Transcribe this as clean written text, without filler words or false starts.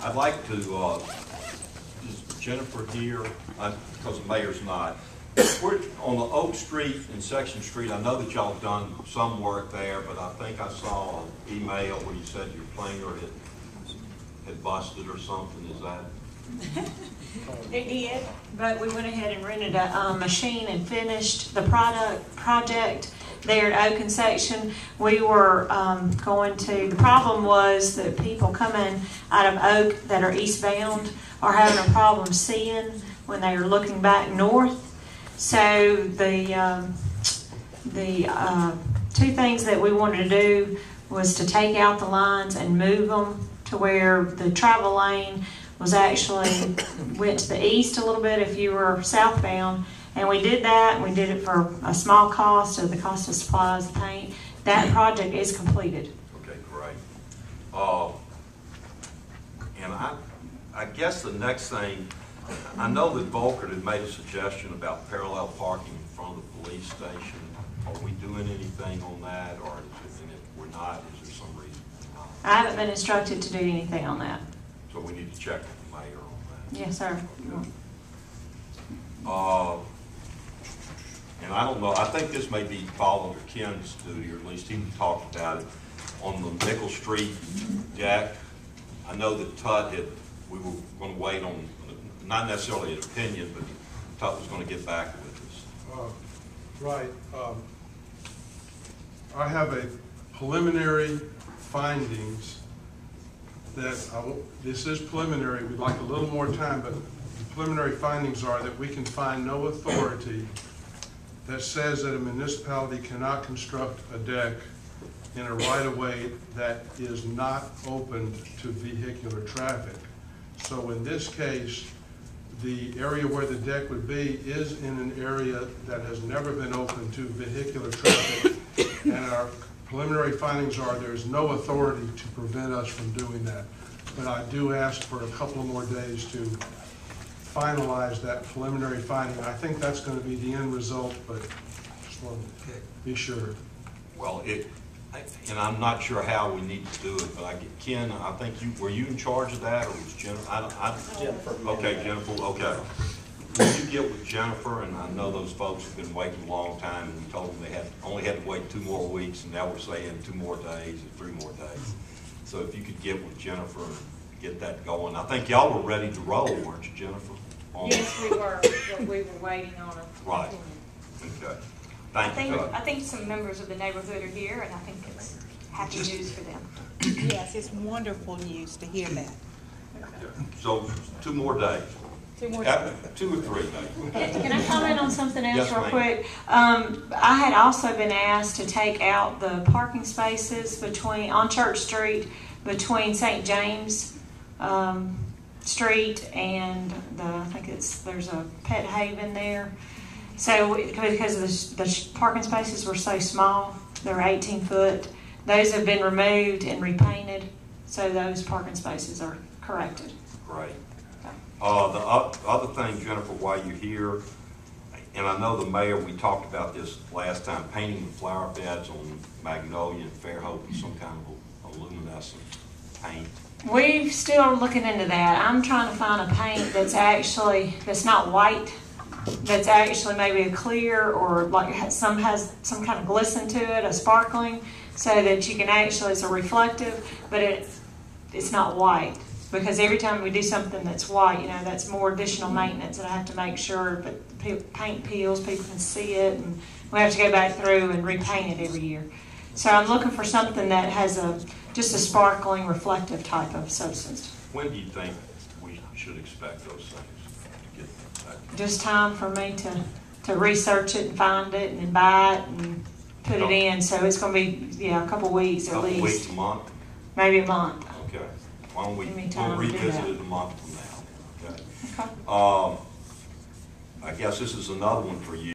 I'd like to, is Jennifer here? Because the mayor's not. We're on the Oak Street and Section Street. I know that y'all have done some work there, but I think I saw an email where you said your planer had busted or something. Is that? It did, but we went ahead and rented a machine and finished the project there at Oak and Section. We were the problem was that people coming out of Oak that are eastbound are having a problem seeing when they are looking back north. So the two things that we wanted to do was to take out the lines and move them to where the travel lane was actually went to the east a little bit if you were southbound. And we did that, and we did it for a small cost of the cost of supplies, the paint. That project is completed. Okay, great. And I guess the next thing, I know that Volker had made a suggestion about parallel parking in front of the police station. Are we doing anything on that, or is it, if we're not, is there some reason we're not? I haven't been instructed to do anything on that. So we need to check with the mayor on that. Yes, sir. And I don't know, I think this may be fall under Ken's duty, or at least he talked about it, on the Nickel Street deck. I know that we were going to wait on, not necessarily an opinion, but Tut was going to get back with us. Right. I have a preliminary findings that, this is preliminary, we'd like a little more time, but the preliminary findings are that we can find no authority that says that a municipality cannot construct a deck in a right-of-way that is not open to vehicular traffic. So in this case, the area where the deck would be is in an area that has never been open to vehicular traffic, and our preliminary findings are there's no authority to prevent us from doing that. But I do ask for a couple of more days to finalize that preliminary finding. I think that's going to be the end result, but just want to be sure. Well, and I'm not sure how we need to do it, but Ken, I think were you in charge of that, or was Jennifer? Jennifer. Okay, Jennifer. Okay. Will you get with Jennifer? And I know those folks have been waiting a long time, and we told them they only had to wait 2 more weeks, and now we're saying 2 more days or 3 more days. So if you could get with Jennifer and get that going. I think y'all were ready to roll, weren't you, Jennifer? Yes, we were. But we were waiting on a Right. Okay. Thank you. I think some members of the neighborhood are here, and I think it's happy news for them. Yes, it's wonderful news to hear that. So 2 more days. 2 more days. 2 or 3 days. Can I comment on something else Yes, real quick? I had also been asked to take out the parking spaces on Church Street between St. James Street and I think there's a pet haven there. So because the parking spaces were so small, they were 18 foot. Those have been removed and repainted, so those parking spaces are corrected. Great. The other thing, Jennifer, while you're here, and I know the mayor, we talked about this last time, painting the flower beds on Magnolia and Fairhope with some kind of luminescent paint. We're still looking into that. I'm trying to find a paint that's not white, that's actually maybe a clear or like has some kind of glisten to it, a sparkling, so that you can actually, it's a reflective, but it's not white. Because every time we do something that's white, that's more additional maintenance, and I have to make sure that the paint peels, people can see it, and we have to go back through and repaint it every year. So I'm looking for something that has just a sparkling, reflective type of substance. When do you think we should expect those things to get back? Just time for me to research it and find it and then buy it and put it in. So it's going to be a couple weeks at least. A couple weeks, a month? Maybe a month. Okay. Why don't we'll revisit it a month from now? Okay. Okay. I guess this is another one for you.